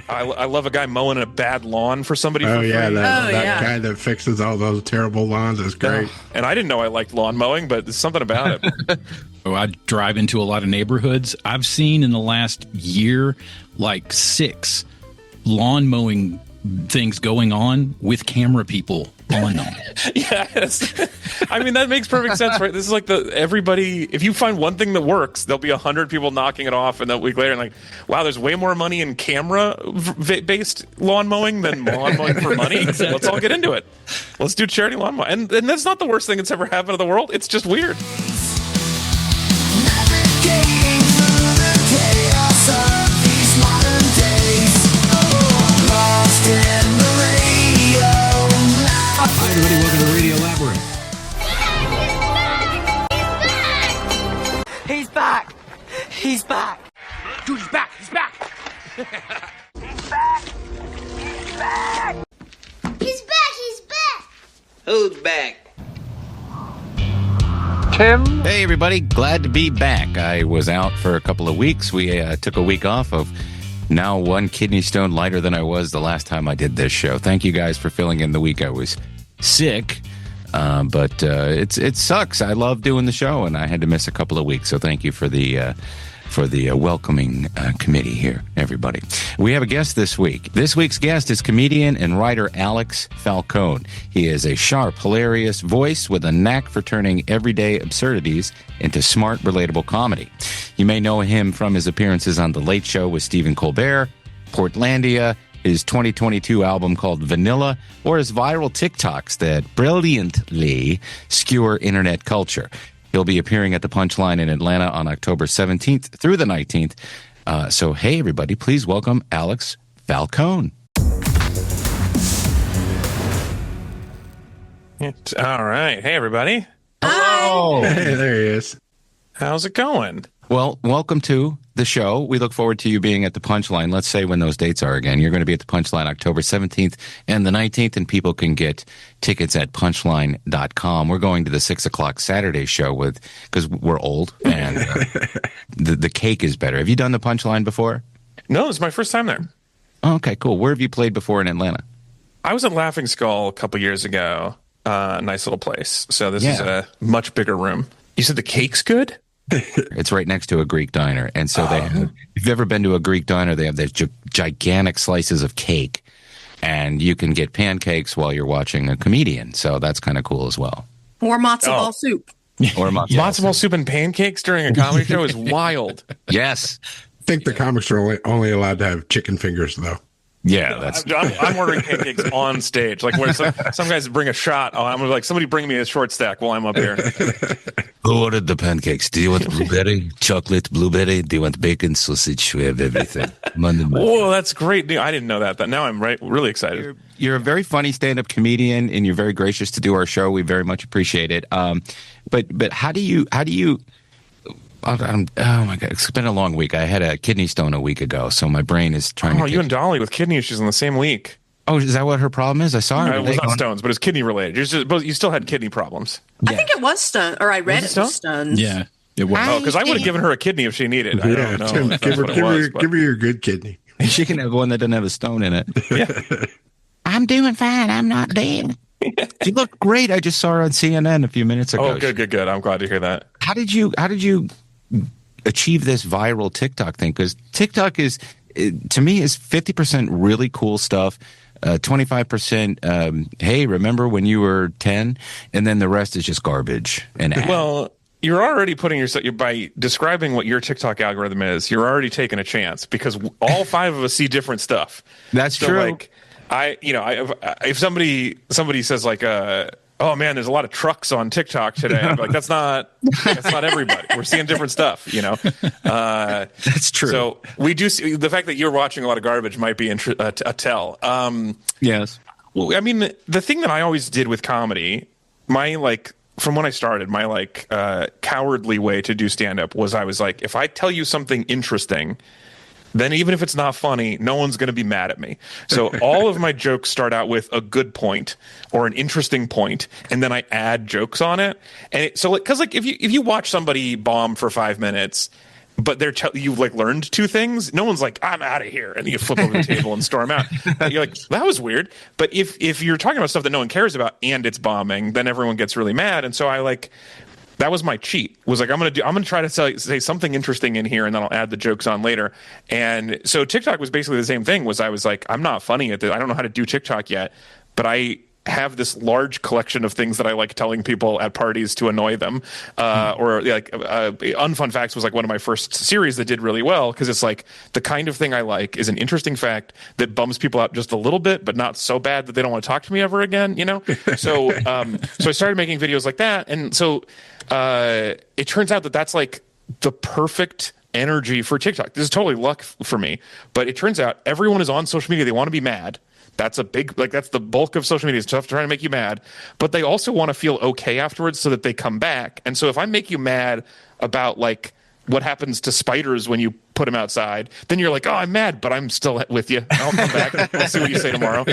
I love a guy mowing a bad lawn for somebody for free. That guy that fixes all those terrible lawns is great. And I didn't know I liked lawn mowing, but there's something about it. I drive into a lot of neighborhoods. I've seen in the last year like 6 lawn mowing things going on with camera people on them. Yes. I mean, that makes perfect sense, right? This is like everybody, if you find one thing that works, there'll be 100 people knocking it off, and a week later, and like, wow, there's way more money in camera-based lawn mowing than lawn mowing for money. Let's all get into it. Let's do charity lawn mowing. And that's not the worst thing that's ever happened to the world. It's just weird. Hi, everybody. Welcome to Radio Labyrinth. He's back. He's back. Dude, he's back. He's back. He's back. He's back. He's back. He's back. Who's back? Tim. Hey, everybody. Glad to be back. I was out for a couple of weeks. We took a week off of now 1 kidney stone lighter than I was the last time I did this show. Thank you guys for filling in the week I was sick. But it sucks. I love doing the show, and I had to miss a couple of weeks. So thank you for the welcoming committee here, everybody. We have a guest this week. This week's guest is comedian and writer Alex Falcone. He is a sharp, hilarious voice with a knack for turning everyday absurdities into smart, relatable comedy. You may know him from his appearances on The Late Show with Stephen Colbert, Portlandia, his 2022 album called Vanilla, or his viral TikToks that brilliantly skewer internet culture. He'll be appearing at the Punchline in Atlanta on October 17th through the 19th. So, hey, everybody, please welcome Alex Falcone. All right. Hey, everybody. Hello. Hey, there he is. How's it going? Well, welcome to the show. We look forward to you being at the Punchline. Let's say when those dates are again. You're going to be at the Punchline October 17th and the 19th, and people can get tickets at punchline.com. We're going to the 6 o'clock Saturday show because we're old, and the cake is better. Have you done the Punchline before? No, it's my first time there. Oh, okay, cool. Where have you played before in Atlanta? I was at Laughing Skull a couple years ago. Nice little place. So this is a much bigger room. You said the cake's good? It's right next to a Greek diner. And so they have, if you've ever been to a Greek diner, they have these gigantic slices of cake, and you can get pancakes while you're watching a comedian. So that's kind of cool as well. Or matzo ball soup. Or matzo ball soup and pancakes during a comedy show is wild. Yes. I think the comics are only allowed to have chicken fingers, though. Yeah, that's. I'm ordering pancakes on stage. Like when some guys bring a shot, I'm like, somebody bring me a short stack while I'm up here. Who ordered the pancakes? Do you want blueberry, chocolate, blueberry? Do you want bacon, sausage? We have everything. Oh, that's great. I didn't know that. Now I'm really excited. You're a very funny stand-up comedian, and you're very gracious to do our show. We very much appreciate it. But how do you? Oh my God, it's been a long week. I had a kidney stone a week ago, so my brain is trying to. Oh, you and Dolly with kidney issues in the same week. Oh, is that what her problem is? I saw her. It was not stones, but it's kidney related. You still had kidney problems. I think it was stones, or I read it was stones. Yeah, it was. Oh, because I would have given her a kidney if she needed. I don't know. Tim, give her your good kidney. She can have one that doesn't have a stone in it. Yeah. I'm doing fine. I'm not dead. She looked great. I just saw her on CNN a few minutes ago. Oh, good. I'm glad to hear that. How did you achieve this viral TikTok thing? Because TikTok to me is 50% really cool stuff, 25% hey, remember when you were 10, and then the rest is just garbage and well, you're already putting yourself, by describing what your TikTok algorithm is, you're already taking a chance, because all 5 of us see different stuff. That's true. Like, if somebody says like, oh man, there's a lot of trucks on TikTok today, I'm like, that's not everybody. We're seeing different stuff, That's true. So we do see the fact that you're watching a lot of garbage might be a tell. Yes. Well, I mean, the thing that I always did with comedy, from when I started, my cowardly way to do stand-up was, I was like, if I tell you something interesting, then even if it's not funny, no one's going to be mad at me. So all of my jokes start out with a good point or an interesting point, and then I add jokes on it. And because if you watch somebody bomb for 5 minutes, but you like learned two things. No one's like, I'm out of here, and you flip over the table and storm out. You're like, that was weird. But if you're talking about stuff that no one cares about and it's bombing, then everyone gets really mad. And so that was my cheat. Was like, I'm gonna try to say something interesting in here, and then I'll add the jokes on later. And so TikTok was basically the same thing. I was like, I'm not funny at this. I don't know how to do TikTok yet, but I have this large collection of things that I like telling people at parties to annoy them. Or like Unfun Facts was like one of my first series that did really well, because it's like the kind of thing I like is an interesting fact that bums people out just a little bit, but not so bad that they don't want to talk to me ever again, you know? So so I started making videos like that. And so it turns out that that's like the perfect energy for TikTok. This is totally luck for me, but it turns out everyone is on social media. They want to be mad. That's that's the bulk of social media stuff, trying to make you mad, but they also want to feel okay afterwards so that they come back. And so if I make you mad about like what happens to spiders when you put them outside, then you're like, oh, I'm mad, but I'm still with you. I'll come back. We'll see what you say tomorrow.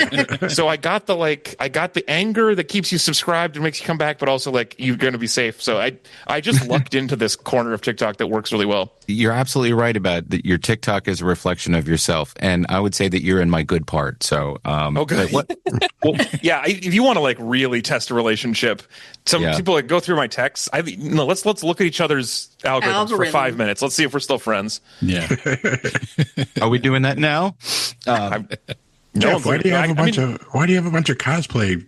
So I got the anger that keeps you subscribed and makes you come back, but also like you're going to be safe. So I just lucked into this corner of TikTok that works really well. You're absolutely right about that. Your TikTok is a reflection of yourself, and I would say that you're in my good part. So, okay. Well, yeah. If you want to like really test a relationship, people like go through my texts. Let's look at each other's algorithms for 5 minutes. Let's see if we're still friends. Yeah. Are we doing that now? Jeff, why do you have a bunch of cosplay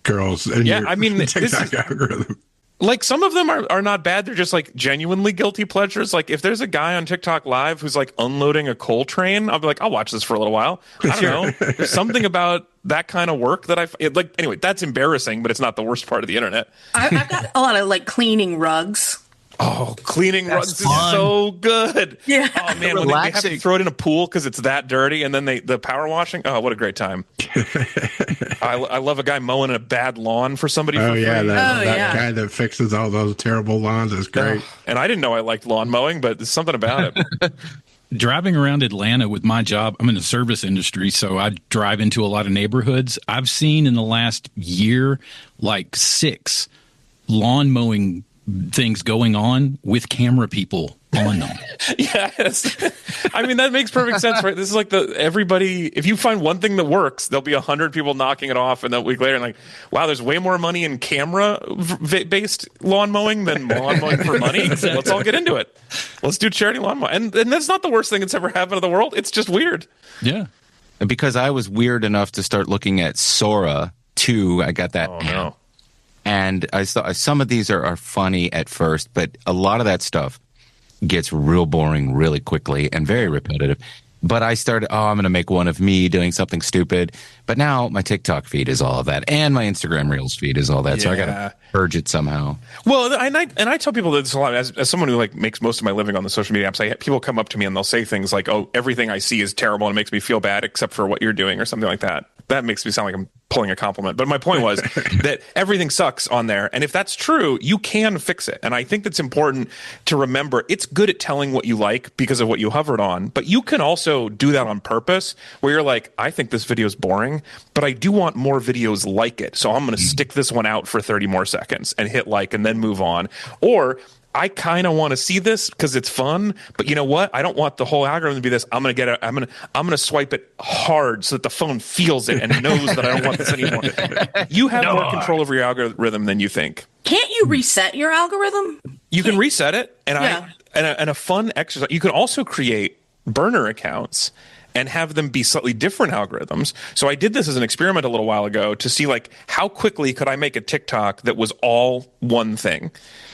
girls in your TikTok algorithm? Like some of them are not bad. They're just like genuinely guilty pleasures. Like if there's a guy on TikTok Live who's like unloading a coal train, I'll be like, I'll watch this for a little while. I don't know. There's something about that kind of work that like. Anyway, that's embarrassing, but it's not the worst part of the internet. I've got a lot of like cleaning rugs. Oh, cleaning rugs is so good. Yeah. Oh man, when they have to throw it in a pool because it's that dirty, and then the power washing. Oh, what a great time. I love a guy mowing a bad lawn for somebody. Oh for free. yeah, that guy that fixes all those terrible lawns is great. And I didn't know I liked lawn mowing, but there's something about it. Driving around Atlanta with my job, I'm in the service industry, so I drive into a lot of neighborhoods. I've seen in the last year like 6 lawn mowing things going on with camera people on them. Yes. I mean, that makes perfect sense, right? This is like everybody, if you find one thing that works, there'll be 100 people knocking it off, and then a week later, and like, wow, there's way more money in camera-based lawn mowing than lawn mowing for money. Let's all get into it. Let's do charity lawn mowing. And that's not the worst thing that's ever happened to the world. It's just weird. Yeah. And because I was weird enough to start looking at Sora2, I got that. Oh, no. And I saw some of these are funny at first, but a lot of that stuff gets real boring really quickly and very repetitive. But I started, I'm going to make one of me doing something stupid. But now my TikTok feed is all of that, and my Instagram Reels feed is all that. Yeah. So I got to purge it somehow. Well, and I tell people this a lot as someone who like makes most of my living on the social media apps. People come up to me and they'll say things like, "Oh, everything I see is terrible and it makes me feel bad, except for what you're doing," or something like that. That makes me sound like I'm pulling a compliment. But my point was that everything sucks on there. And if that's true, you can fix it. And I think that's important to remember. It's good at telling what you like because of what you hovered on. But you can also do that on purpose, where you're like, I think this video is boring, but I do want more videos like it. So I'm going to stick this one out for 30 more seconds and hit like and then move on. Or I kind of want to see this because it's fun, but you know what? I don't want the whole algorithm to be this. I'm gonna swipe it hard so that the phone feels it and knows that I don't want this anymore. You have more control over your algorithm than you think. Can't you reset your algorithm? You can reset it, and a fun exercise. You can also create burner accounts and have them be slightly different algorithms. So I did this as an experiment a little while ago to see like how quickly could I make a TikTok that was all one thing.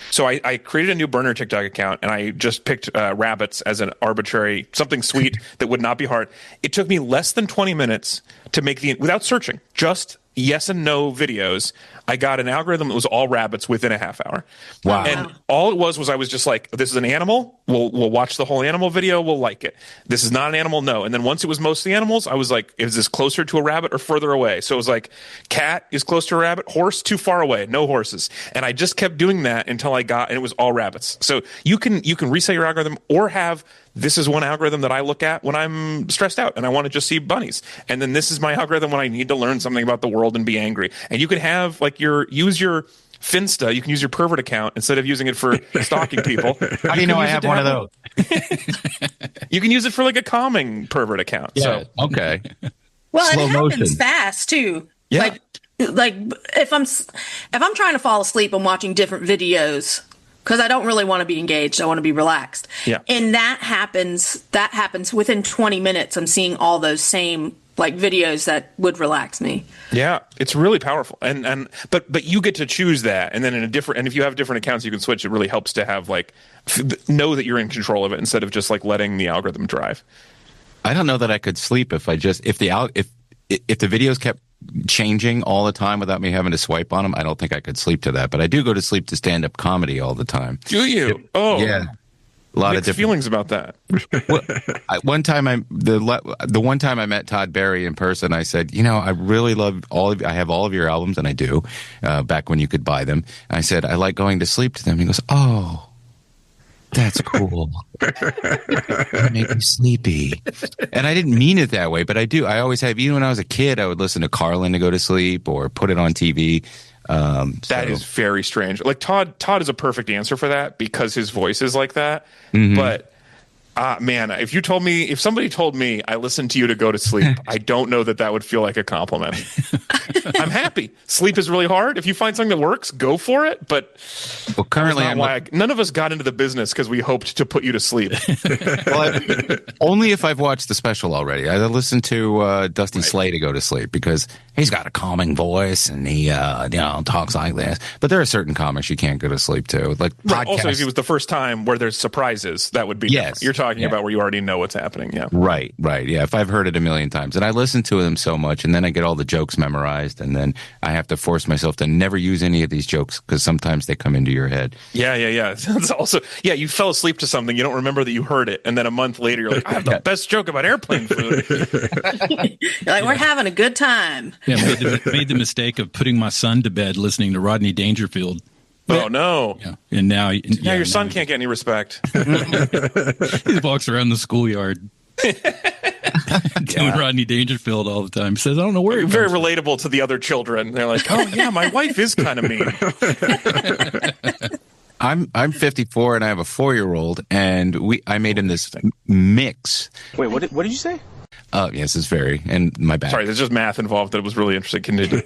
So I created a new burner TikTok account, and I just picked rabbits as an arbitrary, something sweet that would not be hard. It took me less than 20 minutes to make without searching, just yes and no videos. I got an algorithm that was all rabbits within a half hour. Wow. And all it was I was just like, this is an animal. We'll watch the whole animal video. We'll like it. This is not an animal. No. And then once it was mostly animals, I was like, is this closer to a rabbit or further away? So it was like, cat is close to a rabbit, horse too far away, no horses. And I just kept doing that until and it was all rabbits. So you can reset your algorithm, or have, this is one algorithm that I look at when I'm stressed out and I want to just see bunnies. And then this is my algorithm when I need to learn something about the world and be angry. And you can have like use your Finsta. You can use your pervert account instead of using it for stalking people. How do you know I have one of those? You can use it for like a calming pervert account. Yeah. So Okay. Well, Slow it happens motion. fast too. Yeah. Like if I'm trying to fall asleep, I'm watching different videos because I don't really want to be engaged. I want to be relaxed. Yeah. And that happens within 20 minutes. I'm seeing all those same like videos that would relax me. Yeah, it's really powerful. But you get to choose that, and then if you have different accounts you can switch. It really helps to have like know that you're in control of it instead of just like letting the algorithm drive. I don't know that I could sleep if the videos kept changing all the time without me having to swipe on them. I don't think I could sleep to that, but I do go to sleep to stand-up comedy all the time. Do you? Yeah. A lot Mixed of different feelings about that. One time the one time I met Todd Barry in person, I said, I really love I have all of your albums, and I do, back when you could buy them. I said, I like going to sleep to them. He goes, oh, that's cool. That made me sleepy. And I didn't mean it that way, but I do. I always have, even when I was a kid, I would listen to Carlin to go to sleep or put it on TV. That is very strange. Like Todd is a perfect answer for that because his voice is like that. Mm-hmm. But man, if somebody told me I listened to you to go to sleep, I don't know that would feel like a compliment. I'm happy. Sleep is really hard. If you find something that works, go for it. But currently, none of us got into the business because we hoped to put you to sleep. Only if I've watched the special already. I listened to Dusty Slay to go to sleep because he's got a calming voice and he talks like this. But there are certain comics you can't go to sleep to. Like also, if it was the first time where there's surprises, that would be different. You're talking about where you already know what's happening. Yeah. Right. Yeah. If I've heard it a million times, and I listen to them so much, and then I get all the jokes memorized, and then I have to force myself to never use any of these jokes because sometimes they come into your head. Yeah. It's also, you fell asleep to something, you don't remember that you heard it, and then a month later you're like, I have the best joke about airplane food. You're like, we're having a good time. Yeah, made the mistake of putting my son to bed listening to Rodney Dangerfield. Oh no! Yeah, and now your son can't get any respect. He walks around the schoolyard doing Rodney Dangerfield all the time. He says, "I don't know where." Very relatable to the other children. They're like, "Oh yeah, my wife is kind of mean." I'm 54 and I have a 4-year-old, and I made him this mix. Wait, what did you say? Yes, it's very, and my bad. Sorry, there's just math involved that was really interesting. Continue.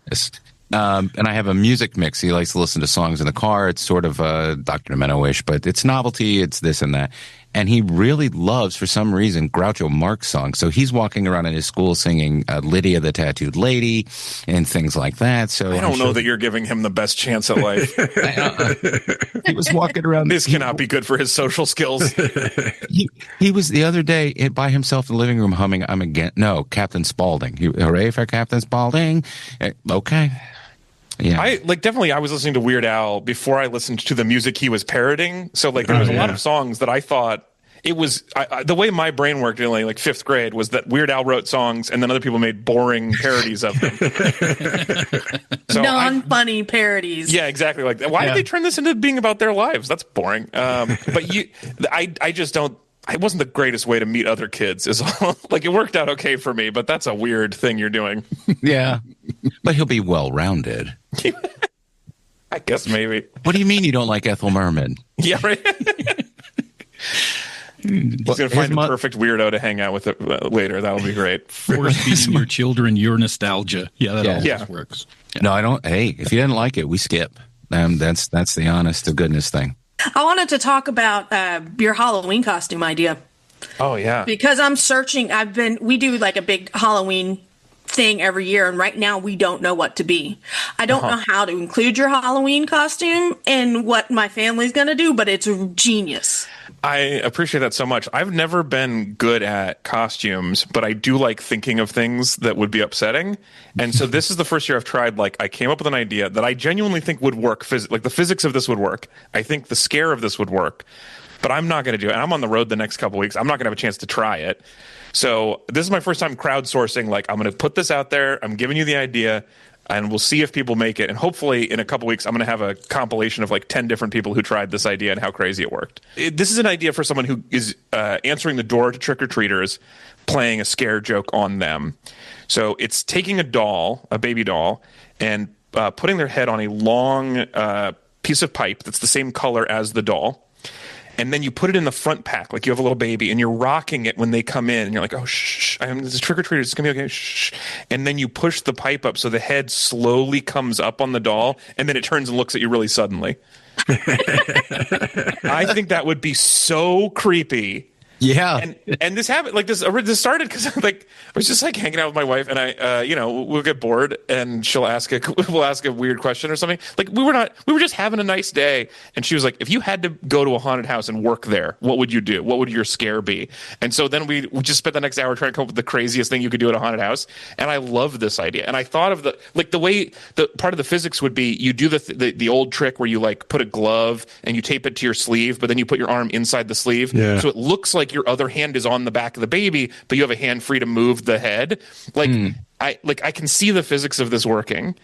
Yes. And I have a music mix. He likes to listen to songs in the car. It's sort of Dr. Demento-ish, but it's novelty. It's this and that. And he really loves, for some reason, Groucho Marx songs. So he's walking around in his school singing Lydia the Tattooed Lady and things like that. So I don't know that you're giving him the best chance at life. He was walking around. This cannot be good for his social skills. He was the other day by himself in the living room humming, Captain Spaulding. Hooray for Captain Spaulding. Okay. Yeah. I was listening to Weird Al before I listened to the music he was parroting. So there was a lot of songs that I thought it was the way my brain worked in like fifth grade was that Weird Al wrote songs and then other people made boring parodies of them. So non-funny parodies. Yeah, exactly. Like, why did they turn this into being about their lives? That's boring. But I just don't. It wasn't the greatest way to meet other kids. Like, it worked out okay for me, but that's a weird thing you're doing. Yeah, but he'll be well-rounded. I guess maybe. What do you mean you don't like Ethel Merman? Yeah, right. He's going to find the perfect weirdo to hang out with later. That'll be great. Force feeding your children your nostalgia. Yeah, that always works. Yeah. No, I don't. Hey, if you didn't like it, we skip. That's the honest to goodness thing. I wanted to talk about your Halloween costume idea. Oh, yeah. Because I'm searching. We do like a big Halloween thing every year, and right now we don't know what to be. I don't know how to include your Halloween costume in what my family's going to do, but it's genius. I appreciate that so much. I've never been good at costumes, but I do like thinking of things that would be upsetting. And so this is the first year I've tried, I came up with an idea that I genuinely think would work. The physics of this would work. I think the scare of this would work, but I'm not going to do it. And I'm on the road the next couple weeks. I'm not going to have a chance to try it. So this is my first time crowdsourcing. I'm going to put this out there. I'm giving you the idea, and we'll see if people make it. And hopefully in a couple weeks, I'm going to have a compilation of 10 different people who tried this idea and how crazy it worked. This is an idea for someone who is answering the door to trick-or-treaters, playing a scare joke on them. So it's taking a baby doll, and putting their head on a long piece of pipe that's the same color as the doll. And then you put it in the front pack, like you have a little baby, and you're rocking it when they come in. And you're like, oh, shh, this is trick-or-treaters. It's going to be okay. Shh. And then you push the pipe up so the head slowly comes up on the doll, and then it turns and looks at you really suddenly. I think that would be so creepy. Yeah. And this happened, like this started because like I was just like hanging out with my wife, and I we'll get bored and we'll ask a weird question or something. Like we were just having a nice day, and she was like, if you had to go to a haunted house and work there, what would you do? What would your scare be? And so then we just spent the next hour trying to come up with the craziest thing you could do at a haunted house. And I love this idea. And I thought of the way the part of the physics would be, you do the old trick where you like put a glove and you tape it to your sleeve, but then you put your arm inside the sleeve. Yeah. So it looks like your other hand is on the back of the baby, but you have a hand free to move the head. I can see the physics of this working.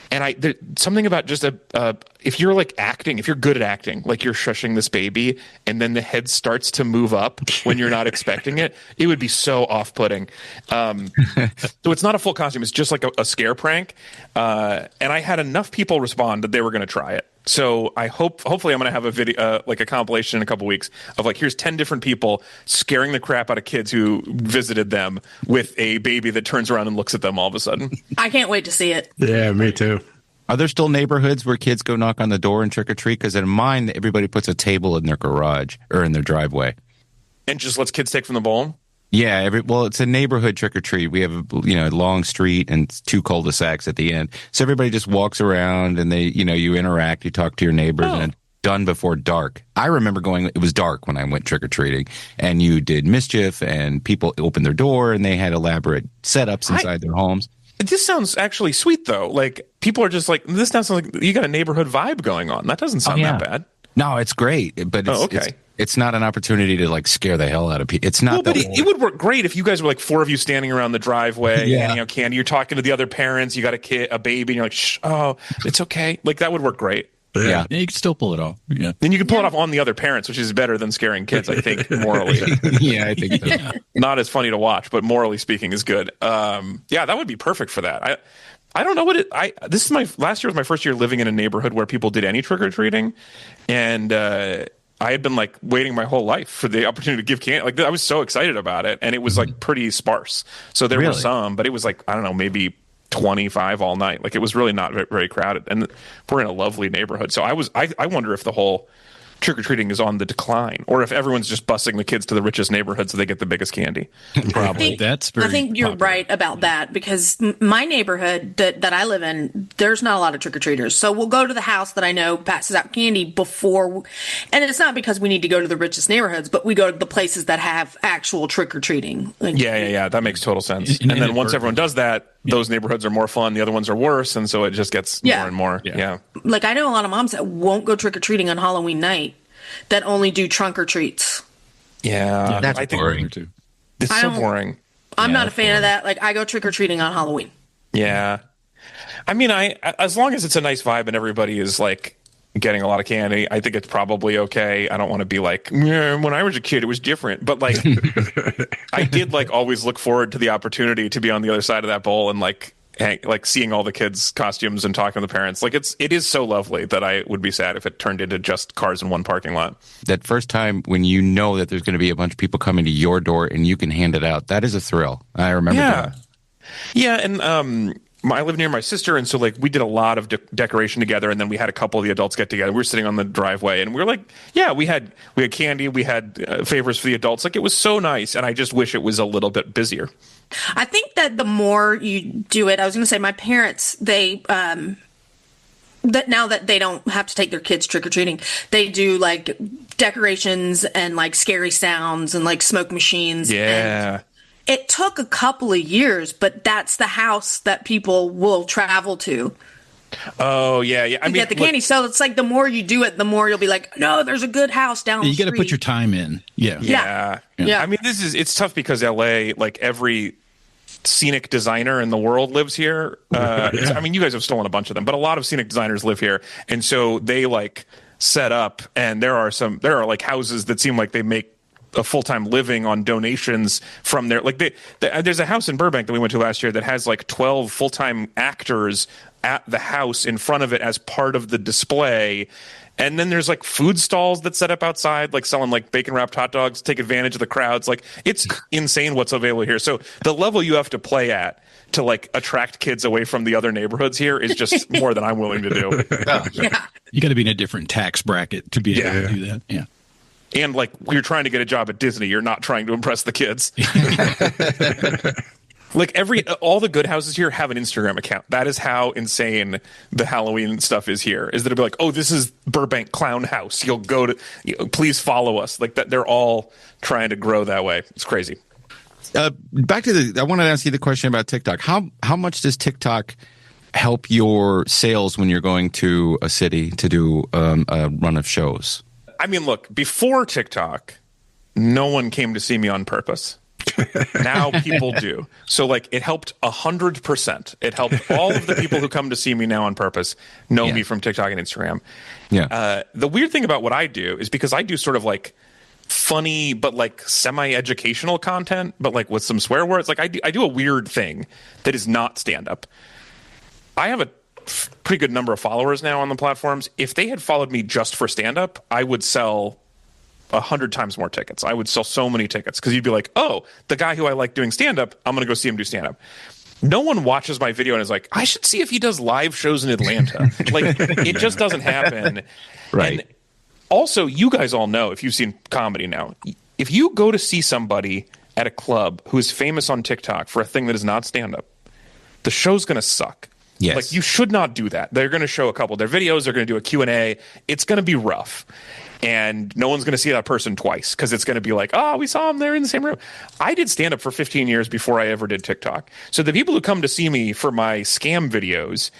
And there's something about just if you're like acting, if you're good at acting, like you're shushing this baby and then the head starts to move up when you're not expecting it, it would be so off-putting. So it's not a full costume. It's just like a scare prank. And I had enough people respond that they were going to try it. So hopefully I'm going to have a video, like a compilation in a couple weeks of like, here's 10 different people scaring the crap out of kids who visited them with a baby that turns around and looks at them all of a sudden. I can't wait to see it. Yeah, me too. Are there still neighborhoods where kids go knock on the door and trick or treat? Because in mine, everybody puts a table in their garage or in their driveway. And just lets kids take from the bowl? Yeah, it's a neighborhood trick or treat. We have a long street and 2 cul-de-sacs at the end. So everybody just walks around and you interact, you talk to your neighbors, and it's done before dark. I remember it was dark when I went trick or treating, and you did mischief, and people opened their door and they had elaborate setups inside their homes. This sounds actually sweet though. Like people are just like, this sounds like you got a neighborhood vibe going on. That doesn't sound that bad. No, it's great, but it's not an opportunity to like scare the hell out of people. It's not. But it would work great if you guys were like 4 of you standing around the driveway, handing out candy. You're talking to the other parents. You got a baby, and you're like, shh, oh, it's okay. Like that would work great. Yeah, you can still pull it off. Yeah, then you can pull it off on the other parents, which is better than scaring kids, I think, morally. Yeah, I think so. Not as funny to watch, but morally speaking, is good. Yeah, that would be perfect for that. I don't know what this is last year was my first year living in a neighborhood where people did any trick or treating, and I had been like waiting my whole life for the opportunity to give candy. Like I was so excited about it, and it was like pretty sparse. So there were some, but it was like, I don't know, maybe 25 all night. Like it was really not very crowded, and we're in a lovely neighborhood. So I wonder if the whole trick-or-treating is on the decline, or if everyone's just busing the kids to the richest neighborhood so they get the biggest candy. Probably. I think you're right about that, because my neighborhood that I live in, there's not a lot of trick-or-treaters. So we'll go to the house that I know passes out candy before, and it's not because we need to go to the richest neighborhoods, but we go to the places that have actual trick-or-treating. Like, yeah. That makes total sense. And then once everyone does that, those neighborhoods are more fun, the other ones are worse, and so it just gets more and more. Yeah. Like I know a lot of moms that won't go trick-or-treating on Halloween night, that only do trunk or treats. Yeah, that's boring too. It's so boring. I'm not a fan of that. Like I go trick or treating on Halloween. Yeah, I mean, as long as it's a nice vibe and everybody is like getting a lot of candy, I think it's probably okay. I don't want to be like, when I was a kid, it was different. But like, I did like always look forward to the opportunity to be on the other side of that bowl and like seeing all the kids' costumes and talking to the parents. Like it is so lovely that I would be sad if it turned into just cars in one parking lot. That first time when you know that there's going to be a bunch of people coming to your door and you can hand it out, that is a thrill. I remember that. Yeah, and I live near my sister, and so like we did a lot of decoration together, and then we had a couple of the adults get together. We were sitting on the driveway, and we were like, yeah, we had candy, we had favors for the adults. Like it was so nice, and I just wish it was a little bit busier. I think that the more you do it, I was going to say my parents, they that now that they don't have to take their kids trick-or-treating, they do like decorations and like scary sounds and like smoke machines. Yeah. And it took a couple of years, but that's the house that people will travel to. Oh, yeah. I mean, get the candy. So it's like the more you do it, the more you'll be like, no, there's a good house down the street. You got to put your time in. Yeah. I mean, it's tough because LA, like every scenic designer in the world lives here. I mean, you guys have stolen a bunch of them, but a lot of scenic designers live here. And so they like set up, and there are like houses that seem like they make a full-time living on donations from their, like there's a house in Burbank that we went to last year that has like 12 full-time actors at the house in front of it as part of the display. And then there's like food stalls that set up outside, like selling like bacon wrapped hot dogs, take advantage of the crowds. Like it's insane what's available here. So the level you have to play at to like attract kids away from the other neighborhoods here is just more than I'm willing to do. Yeah. You got to be in a different tax bracket to be able to do that. Yeah. And like you're trying to get a job at Disney, you're not trying to impress the kids. Like all the good houses here have an Instagram account. That is how insane the Halloween stuff is here. Is that it'll be like, oh, this is Burbank Clown House. You'll go to, please follow us. Like that, they're all trying to grow that way. It's crazy. Back to I wanted to ask you the question about TikTok. How much does TikTok help your sales when you're going to a city to do a run of shows? I mean, look, before TikTok, no one came to see me on purpose. Now people do. So like it helped 100%. It helped all of the people who come to see me now on purpose know me from TikTok and Instagram. Yeah. The weird thing about what I do is because I do sort of like funny but like semi-educational content, but like with some swear words. Like I do a weird thing that is not stand-up. I have a pretty good number of followers now on the platforms. If they had followed me just for stand-up, I would sell 100 times more tickets. I would sell so many tickets because you'd be like, oh, the guy who I like doing stand-up, I'm going to go see him do stand-up. No one watches my video and is like, I should see if he does live shows in Atlanta. Like, it just doesn't happen. Right. And also, you guys all know, if you've seen comedy now, if you go to see somebody at a club who is famous on TikTok for a thing that is not stand-up, the show's going to suck. Yes. Like, you should not do that. They're going to show a couple of their videos. They're going to do a Q&A. It's going to be rough. And no one's going to see that person twice because it's going to be like, oh, we saw them there in the same room. I did stand-up for 15 years before I ever did TikTok. So the people who come to see me for my scam videos,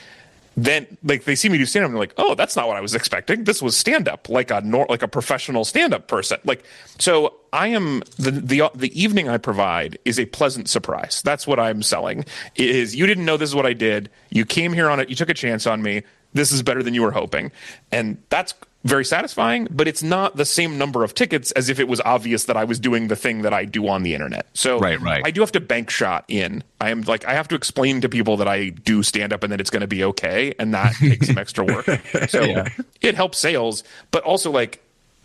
then like they see me do stand-up and they're like, oh, that's not what I was expecting. This was stand-up, like a professional stand-up person. Like, so I am the evening I provide is a pleasant surprise. That's what I'm selling. Is you didn't know this is what I did. You came here on it. You took a chance on me. This is better than you were hoping. And that's very satisfying, but it's not the same number of tickets as if it was obvious that I was doing the thing that I do on the internet. So right. I do have to bank shot in. I have to explain to people that I do stand up and that it's going to be okay. And that takes some extra work. So it helps sales, but also like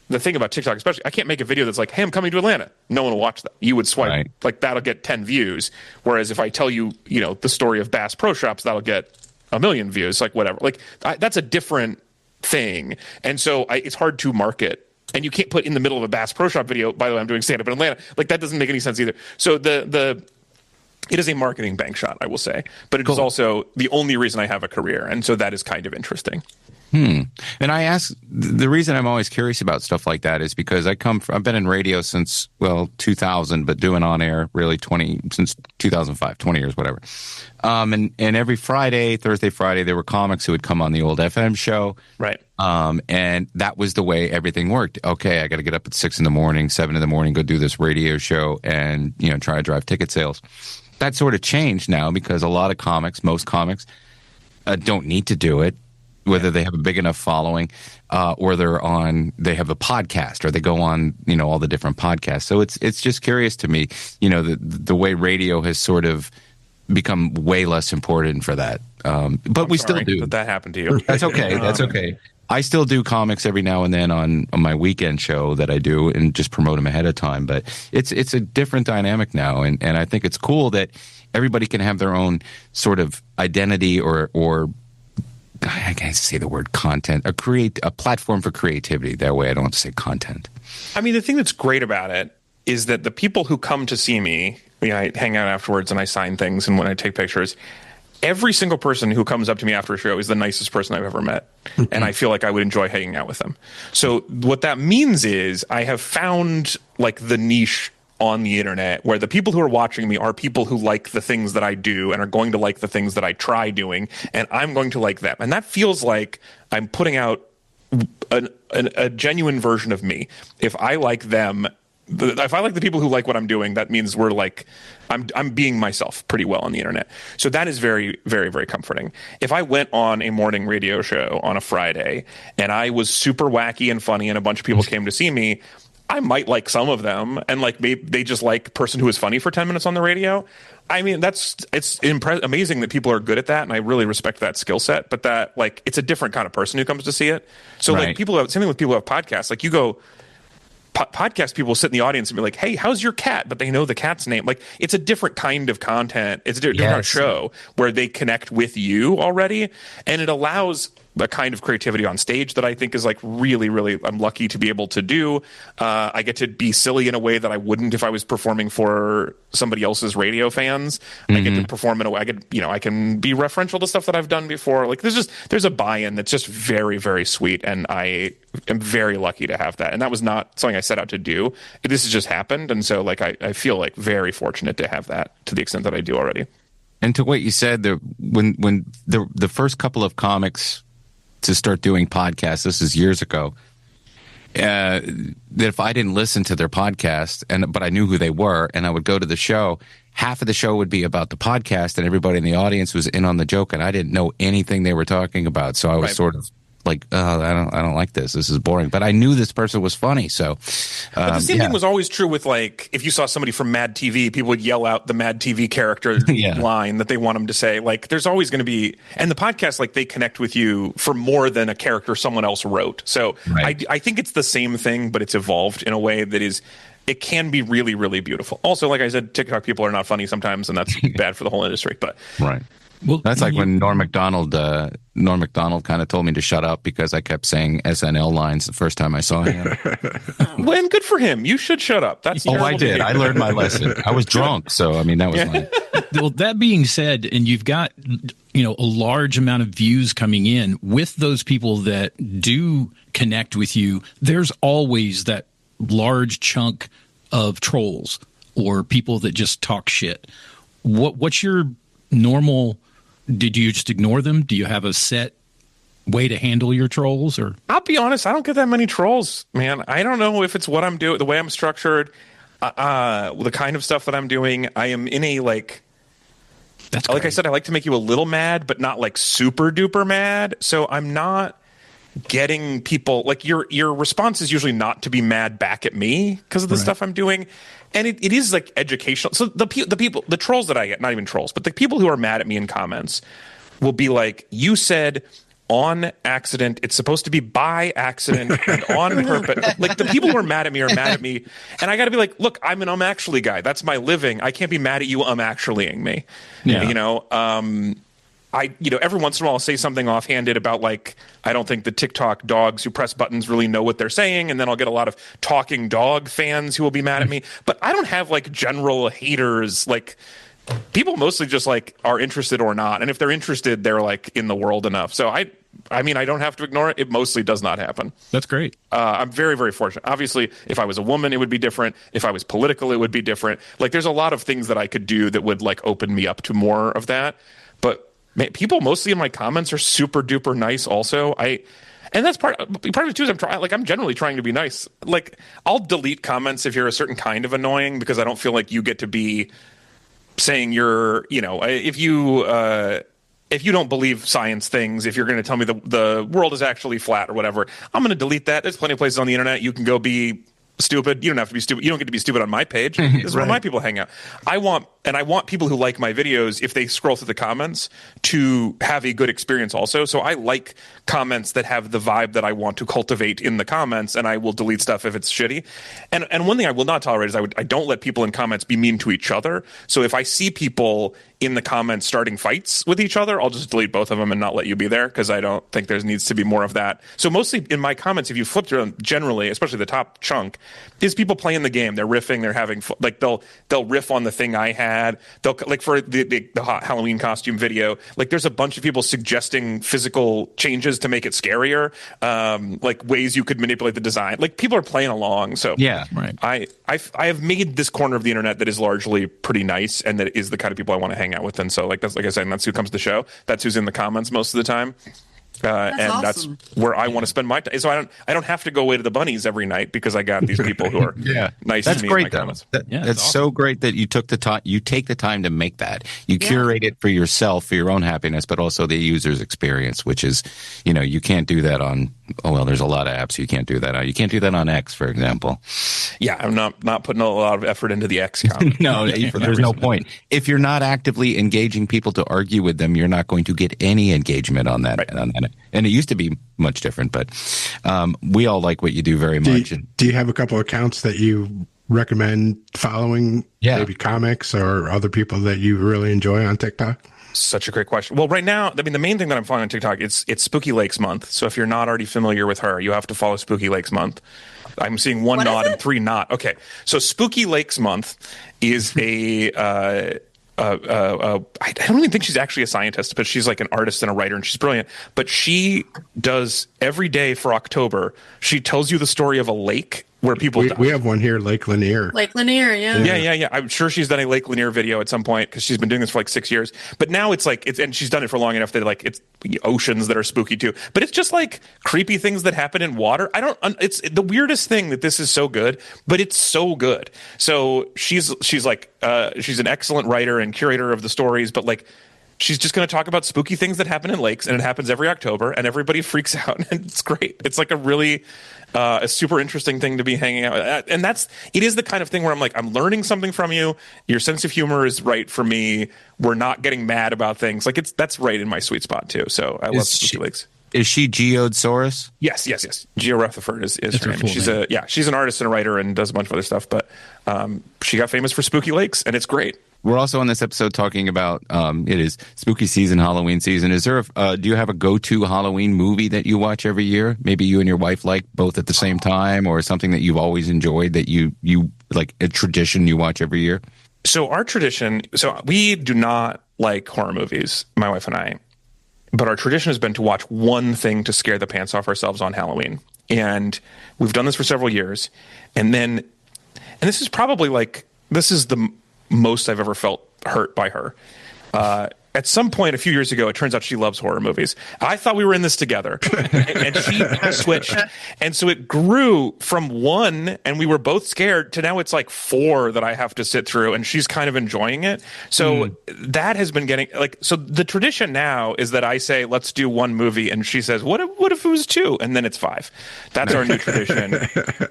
the thing about TikTok, especially, I can't make a video that's like, hey, I'm coming to Atlanta. No one will watch that. You would swipe like that'll get 10 views. Whereas if I tell you, the story of Bass Pro Shops, that'll get 1 million views, like whatever. Like that's a different thing. And so it's hard to market, and you can't put in the middle of a Bass Pro Shop video, by the way, I'm doing stand up in Atlanta. Like that doesn't make any sense either. So it is a marketing bank shot, I will say, but it is also the only reason I have a career. And so that is kind of interesting. And I ask, the reason I'm always curious about stuff like that is because I've been in radio since, 2000, but doing on air really since 2005, 20 years, whatever. And every Thursday, Friday, there were comics who would come on the old FM show. Right. And that was the way everything worked. Okay, I got to get up at 6 a.m, 7 a.m, go do this radio show and, try to drive ticket sales. That sort of changed now because a lot of most comics don't need to do it. Whether they have a big enough following, or they have a podcast, or they go on, all the different podcasts. So it's just curious to me, the way radio has sort of become way less important for that. But we still do. That happened to you. That's okay. That's okay. I still do comics every now and then on my weekend show that I do and just promote them ahead of time. But it's a different dynamic now, and I think it's cool that everybody can have their own sort of identity or I can't say the word content, a platform for creativity. That way I don't have to say content. I mean, the thing that's great about it is that the people who come to see me, I hang out afterwards and I sign things and when I take pictures, every single person who comes up to me after a show is the nicest person I've ever met. And I feel like I would enjoy hanging out with them. So what that means is I have found like the niche on the internet where the people who are watching me are people who like the things that I do and are going to like the things that I try doing, and I'm going to like them. And that feels like I'm putting out a genuine version of me. If I like them, if I like the people who like what I'm doing, that means we're like, I'm being myself pretty well on the internet. So that is very, very, very comforting. If I went on a morning radio show on a Friday and I was super wacky and funny and a bunch of people came to see me, I might like some of them, and like maybe they just like person who is funny for 10 minutes on the radio. I mean, it's amazing that people are good at that, and I really respect that skill set. But that, like, it's a different kind of person who comes to see it. So, like, same thing with people who have podcasts. Like, you go, podcast people will sit in the audience and be like, "Hey, how's your cat?" But they know the cat's name. Like, it's a different kind of content. It's a different kind of show where they connect with you already, and it allows a kind of creativity on stage that I think is like really, really, I'm lucky to be able to do. I get to be silly in a way that I wouldn't if I was performing for somebody else's radio fans. I get to perform in a way I can be referential to stuff that I've done before. Like, there's a buy-in that's just very, very sweet, and I am very lucky to have that. And that was not something I set out to do. This has just happened, and so like I feel like very fortunate to have that to the extent that I do already. And to what you said, when the first couple of comics to start doing podcasts, this is years ago, that if I didn't listen to their podcast but I knew who they were and I would go to the show, half of the show would be about the podcast and everybody in the audience was in on the joke and I didn't know anything they were talking about. So I was sort of like, I don't like this. This is boring. But I knew this person was funny. So, but the same thing was always true with, like, if you saw somebody from Mad TV, people would yell out the Mad TV character line that they want them to say. Like, there's always going to be, and the podcast, like, they connect with you for more than a character someone else wrote. So I think it's the same thing, but it's evolved in a way that is, it can be really, really beautiful. Also, like I said, TikTok people are not funny sometimes, and that's bad for the whole industry. But well, that's like when Norm Macdonald kind of told me to shut up because I kept saying SNL lines the first time I saw him. Well, and good for him. You should shut up. That's I did. I learned my lesson. I was drunk, so I mean that was my. Well, that being said, and you've got a large amount of views coming in with those people that do connect with you. There's always that large chunk of trolls or people that just talk shit. What's your normal? Did you just ignore them? Do you have a set way to handle your trolls? Or I'll be honest, I don't get that many trolls, man. I don't know if it's what I'm doing, the way I'm structured, the kind of stuff that I'm doing. I am in a like I said, I like to make you a little mad, but not like super duper mad. So I'm not getting people like your response is usually not to be mad back at me because of the stuff I'm doing. And it is like educational. So the trolls that I get, not even trolls, but the people who are mad at me in comments will be like, you said on accident, it's supposed to be by accident and on purpose. Like, the people who are mad at me are mad at me. And I got to be like, look, I'm an actually guy. That's my living. I can't be mad at you actuallying me. Yeah. Every once in a while I'll say something offhanded about, like, I don't think the TikTok dogs who press buttons really know what they're saying. And then I'll get a lot of talking dog fans who will be mad at me. But I don't have like general haters. Like, people mostly just like are interested or not. And if they're interested, they're like in the world enough. So I mean, I don't have to ignore it. It mostly does not happen. That's great. I'm very, very fortunate. Obviously, if I was a woman, it would be different. If I was political, it would be different. Like, there's a lot of things that I could do that would like open me up to more of that. But people mostly in my comments are super duper nice also. And that's part of it too is I'm generally trying to be nice. Like, I'll delete comments if you're a certain kind of annoying because I don't feel like you get to be saying you're, if you don't believe science things, if you're going to tell me the world is actually flat or whatever, I'm going to delete that. There's plenty of places on the internet you can go be stupid. You don't have to be stupid. You don't get to be stupid on my page. This is where my people hang out. I want people who like my videos, if they scroll through the comments, to have a good experience also. So I like comments that have the vibe that I want to cultivate in the comments, and I will delete stuff if it's shitty. And one thing I will not tolerate is I don't let people in comments be mean to each other. So if I see people in the comments starting fights with each other, I'll just delete both of them and not let you be there because I don't think there needs to be more of that. So mostly in my comments, if you flip through them, generally, especially the top chunk, is people playing the game. They're riffing. They're having like they'll riff on the thing I had. They'll like for the Halloween costume video. Like, there's a bunch of people suggesting physical changes to make it scarier, like ways you could manipulate the design. Like, people are playing along. So yeah, right. I have made this corner of the internet that is largely pretty nice, and that is the kind of people I want to hang out with. And so, like, that's, like I said, that's who comes to the show. That's who's in the comments most of the time. And awesome. That's where I want to spend my time. So I don't have to go away to the bunnies every night because I got these people who are nice that's to me. Great, in my comments. That's awesome. So great that you took the time. You take the time to make that. You curate it for yourself, for your own happiness, but also the user's experience, which is, you can't do that on Oh, well, there's a lot of apps you can't do that on. You can't do that on X, for example. Yeah, I'm not putting a lot of effort into the X count. No, there's no point. If you're not actively engaging people to argue with them, you're not going to get any engagement on that. Right. And it used to be much different, but we all like what you do very much. Do you have a couple of accounts that you recommend following? Yeah. Maybe comics or other people that you really enjoy on TikTok? Such a great question. Well, right now, I mean, the main thing that I'm following on TikTok, it's Spooky Lakes Month. So if you're not already familiar with her, you have to follow Spooky Lakes Month. I'm seeing one nod and three not. Okay. So Spooky Lakes Month is I don't even think she's actually a scientist, but she's like an artist and a writer, and she's brilliant. But she does every day for October, she tells you the story of a lake where people die. We have one here, Lake Lanier. Lake Lanier, yeah. Yeah. I'm sure she's done a Lake Lanier video at some point because she's been doing this for like 6 years. But now it's and she's done it for long enough that like it's oceans that are spooky too. But it's just like creepy things that happen in water. It's the weirdest thing that this is so good, but it's so good. So she's like she's an excellent writer and curator of the stories, but like she's just going to talk about spooky things that happen in lakes, and it happens every October, and everybody freaks out, and it's great. It's like a really a super interesting thing to be hanging out with. And it is the kind of thing where I'm like, I'm learning something from you. Your sense of humor is right for me. We're not getting mad about things. Like that's right in my sweet spot too. So I love Spooky Lakes. Is she Geode Soros? Yes. Geo Rutherford is her name. She's an artist and a writer and does a bunch of other stuff, but she got famous for Spooky Lakes, and it's great. We're also on this episode talking about it is spooky season, Halloween season. Is there do you have a go-to Halloween movie that you watch every year? Maybe you and your wife like both at the same time, or something that you've always enjoyed that you like, a tradition you watch every year? So our tradition, we do not like horror movies, my wife and I, but our tradition has been to watch one thing to scare the pants off ourselves on Halloween. And we've done this for several years. And this is probably this is the most I've ever felt hurt by her. At some point a few years ago, it turns out she loves horror movies. I thought we were in this together, and she switched. And so it grew from one, and we were both scared, to now it's like 4 that I have to sit through, and she's kind of enjoying it. So that has been getting so the tradition now is that I say, let's do one movie, and she says, what if it was 2? And then it's 5. That's our new tradition.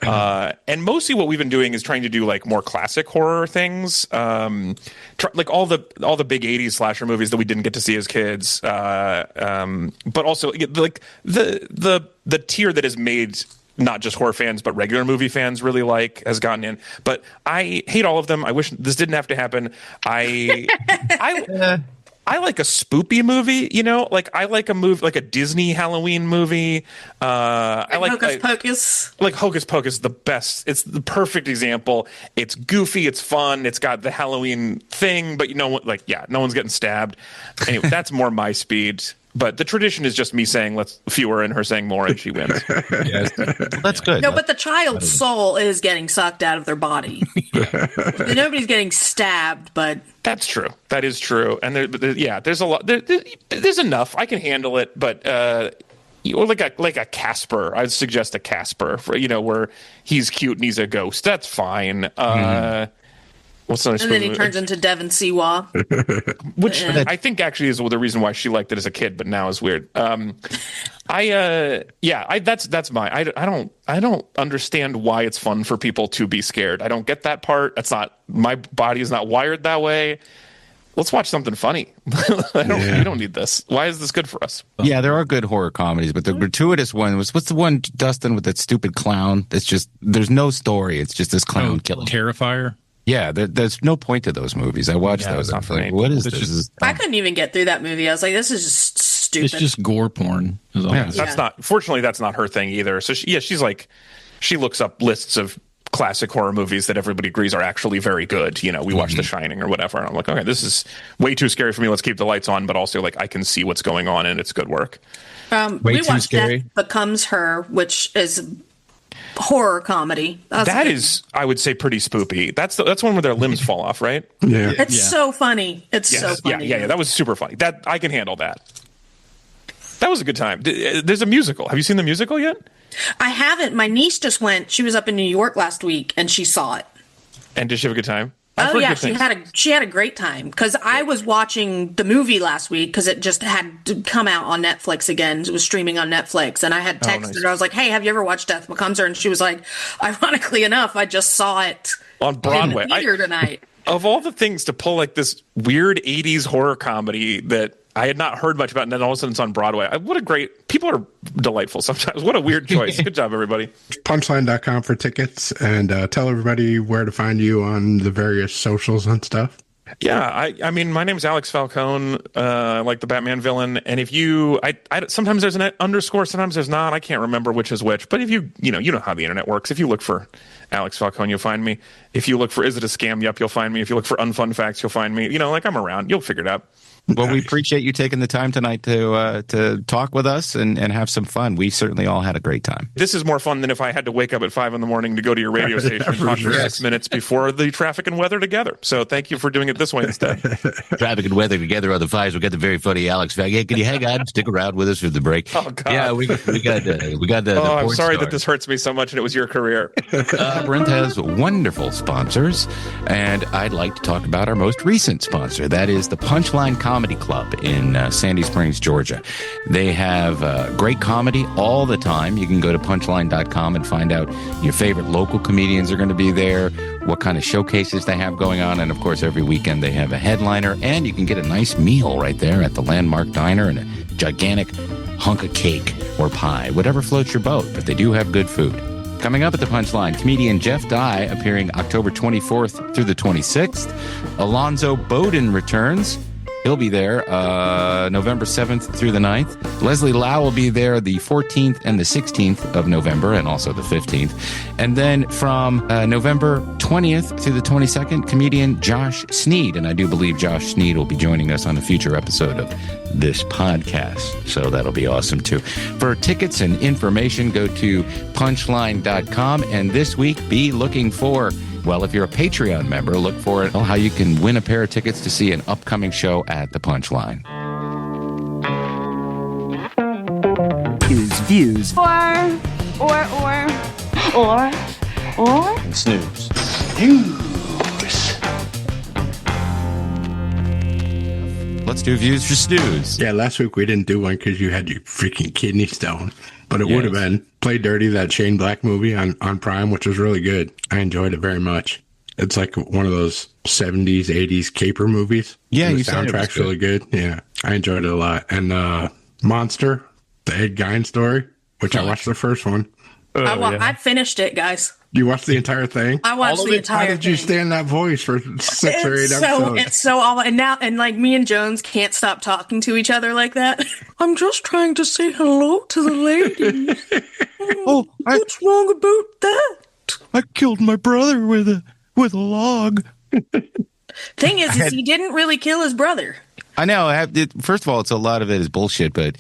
And mostly what we've been doing is trying to do like more classic horror things. Like all the big 80s slasher movies that we didn't get to see as kids, but also like the tier that has made not just horror fans but regular movie fans really has gotten in. But I hate all of them. I wish this didn't have to happen. I like a spoopy movie, like I like a movie, like a Disney Halloween movie. I like Hocus Pocus. Like Hocus Pocus, the best. It's the perfect example. It's goofy, it's fun, it's got the Halloween thing, but no one's getting stabbed. Anyway, that's more my speed. But the tradition is just me saying let's fewer and her saying more, and she wins. Yes. Well, that's good. No, but the child's soul is getting sucked out of their body. Nobody's getting stabbed, but that's true. That is true. And there's a lot. There's enough. I can handle it, but or like a Casper. I'd suggest a Casper for where he's cute and he's a ghost. That's fine. What's the and then he turns into Devon Seawa, which I think actually is the reason why she liked it as a kid, but now is weird. That's mine. I don't understand why it's fun for people to be scared. I don't get that part. That's not, my body is not wired that way. Let's watch something funny. We don't need this. Why is this good for us? Yeah, there are good horror comedies, but the gratuitous one was, what's the one, Dustin, with that stupid clown? It's just, there's no story. It's just this clown killing. Terrifier. Yeah, there's no point to those movies. I watched those. I'm like, what is this? I couldn't even get through that movie. I was like, this is just stupid. It's just gore porn. That's not. Fortunately, that's not her thing either. So she's like, she looks up lists of classic horror movies that everybody agrees are actually very good. We watch The Shining or whatever, and I'm like, okay, this is way too scary for me. Let's keep the lights on, but also like I can see what's going on, and it's good work. We watched Death Becomes Her, which is horror comedy. That is, I would say, pretty spoopy. That's one where their limbs fall off, right? Yeah, it's so funny. It's so funny. Yeah. That was super funny. That I can handle that. That was a good time. There's a musical. Have you seen the musical yet? I haven't. My niece just went. She was up in New York last week, and she saw it. And did she have a good time? Oh yeah, she had a great time because I was watching the movie last week because it just had to come out on Netflix again. It was streaming on Netflix, and I had texted her. I was like, "Hey, have you ever watched Death Becomes Her?" And she was like, "Ironically enough, I just saw it on Broadway in the theater tonight." Of all the things to pull like this weird 80s horror comedy that I had not heard much about, and then all of a sudden it's on Broadway. What a great... People are delightful sometimes. What a weird choice. Good job, everybody. Punchline.com for tickets, and tell everybody where to find you on the various socials and stuff. Yeah, I mean, my name is Alex Falcone, like the Batman villain. And if you, sometimes there's an underscore, sometimes there's not. I can't remember which is which. But if you know how the internet works. If you look for Alex Falcone, you'll find me. If you look for Is It a Scam? Yup, you'll find me. If you look for Unfun Facts, you'll find me. Like I'm around. You'll figure it out. Well, we appreciate you taking the time tonight to talk with us and have some fun. We certainly all had a great time. This is more fun than if I had to wake up at 5 a.m. to go to your radio station and talk for 6 minutes before the traffic and weather together. So thank you for doing it this way instead. Traffic and weather together on the fives. We got the very funny Alex. Hey, can you hang on? Stick around with us for the break. Oh God. Yeah, we got the. Oh, I'm sorry that this hurts me so much, and it was your career. Labyrinth has wonderful sponsors, and I'd like to talk about our most recent sponsor. That is the Punchline Comedy Club in Sandy Springs, Georgia. They have great comedy all the time. You can go to punchline.com and find out your favorite local comedians are going to be there, what kind of showcases they have going on, and of course every weekend they have a headliner, and you can get a nice meal right there at the Landmark Diner and a gigantic hunk of cake or pie, whatever floats your boat, but they do have good food. Coming up at the Punchline, comedian Jeff Dye appearing October 24th through the 26th. Alonzo Bowden returns. He'll be there November 7th through the 9th. Leslie Lau will be there the 14th and the 16th of November, and also the 15th. And then from November 20th through the 22nd, comedian Josh Sneed. And I do believe Josh Sneed will be joining us on a future episode of this podcast. So that'll be awesome, too. For tickets and information, go to punchline.com. And this week, be looking for... Well, if you're a Patreon member, look for it, how you can win a pair of tickets to see an upcoming show at the Punchline. Views. Or. Snooze. Let's do views for Snooze. Yeah, last week we didn't do one because you had your freaking kidney stone. But it would have been Play Dirty, that Shane Black movie on Prime, which was really good. I enjoyed it very much. It's like one of those 70s, 80s caper movies. Yeah, the soundtrack's really good. Yeah, I enjoyed it a lot. And Monster, the Ed Gein story, which I watched the first one. I finished it, guys. You watched the entire thing? I watched the entire thing. How did you stand that voice for 6 or 8 episodes? It's so all, and now, and like me and Jones can't stop talking to each other like that. I'm just trying to say hello to the lady. What's wrong about that? I killed my brother with a log. Thing is he didn't really kill his brother. I know. First of all, a lot of it is bullshit, but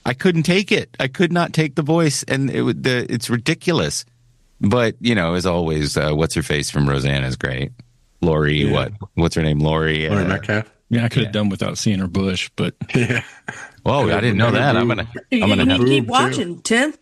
I couldn't take it. I could not take the voice, and it's ridiculous. But, as always, what's her face from Roseanne is great. Lori, what's her name? Lori Metcalf. Yeah, I could have done without seeing her bush, but yeah. Oh, I didn't know that. I'm gonna keep watching, Tim.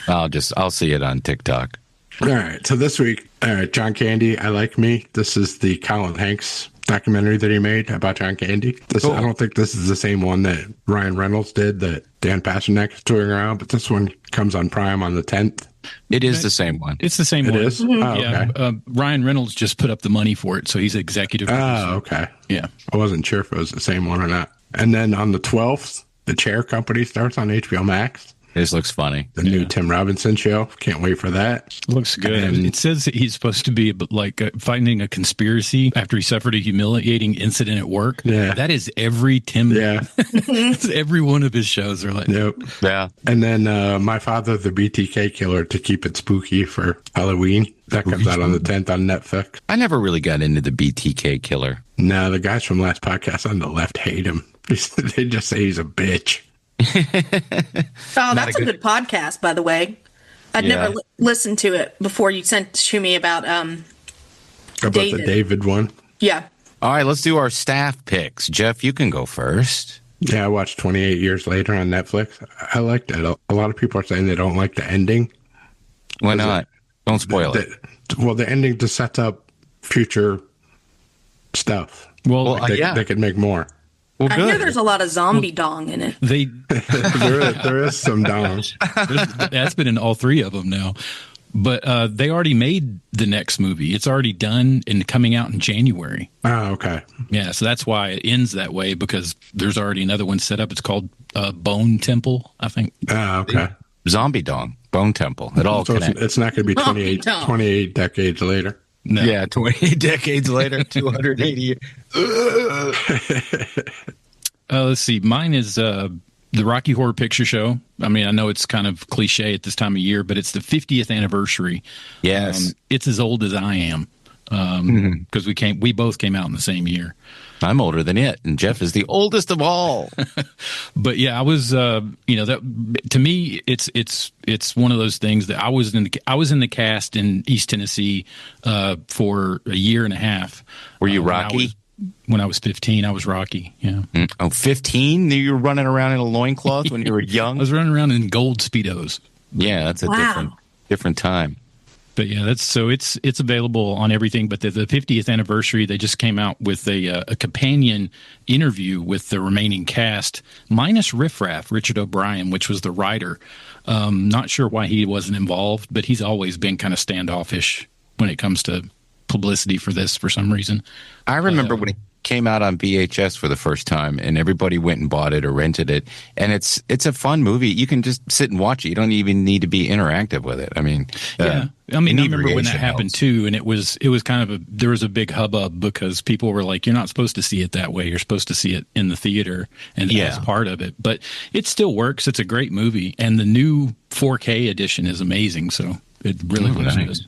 I'll see it on TikTok. All right. So this week, John Candy, I Like Me. This is the Colin Hanks documentary that he made about John Candy. Cool. I don't think this is the same one that Ryan Reynolds did that Dan Pasternak is touring around, but this one comes on Prime on the 10th. It is the same one. It's the same one. It is? Oh, yeah. Okay. Ryan Reynolds just put up the money for it, so he's executive producer. Oh, okay. Yeah. I wasn't sure if it was the same one or not. And then on the 12th, The Chair Company starts on HBO Max. This looks funny. The new Tim Robinson show. Can't wait for that. Looks good. And it says that he's supposed to be like finding a conspiracy after he suffered a humiliating incident at work. Yeah. That is every Tim. Yeah. Every one of his shows are like. Yep. Yeah. And then My Father the BTK Killer, to keep it spooky for Halloween. That comes out on the 10th on Netflix. I never really got into the BTK Killer. No, the guys from last podcast on the left hate him. They just say he's a bitch. That's a good podcast, by the way. I'd never listened to it before you sent to me about David. The David one. Yeah. All right, let's do our staff picks. Jeff, you can go first. Yeah, I watched 28 Years Later on Netflix. I liked it. A lot of people are saying they don't like the ending. Why not? Don't spoil it. Well, the ending just sets up future stealth. Well, They could make more. Well, I hear there's a lot of zombie dong in it. There is some downs. That's been in all three of them now. But they already made the next movie. It's already done and coming out in January. Oh, okay. Yeah, so that's why it ends that way, because there's already another one set up. It's called Bone Temple, I think. Oh, okay. Zombie Dong, Bone Temple. It all connects. It's not going to be 28 decades later. No. Yeah, 28 decades later, 280 years. Let's see. Mine is the Rocky Horror Picture Show. I mean, I know it's kind of cliche at this time of year, but it's the 50th anniversary. Yes. It's as old as I am, because we both came out in the same year. I'm older than it, and Jeff is the oldest of all. But yeah, I was, that to me, it's one of those things that I was in the cast in East Tennessee for a year and a half. Were you Rocky? When I was 15, I was Rocky. Yeah. Oh, 15? You were running around in a loincloth when you were young? I was running around in gold Speedos. Yeah, that's a different time. But yeah, it's available on everything. But the 50th anniversary, they just came out with a companion interview with the remaining cast, minus Riff Raff, Richard O'Brien, which was the writer. Not sure why he wasn't involved, but he's always been kind of standoffish when it comes to publicity for this for some reason. I remember when it came out on VHS for the first time, and everybody went and bought it or rented it. And it's a fun movie. You can just sit and watch it. You don't even need to be interactive with it. I mean, I remember when that happened too, and it was kind of there was a big hubbub because people were like, "You're not supposed to see it that way. You're supposed to see it in the theater," and that's part of it. But it still works. It's a great movie, and the new 4K edition is amazing. So it really looks good.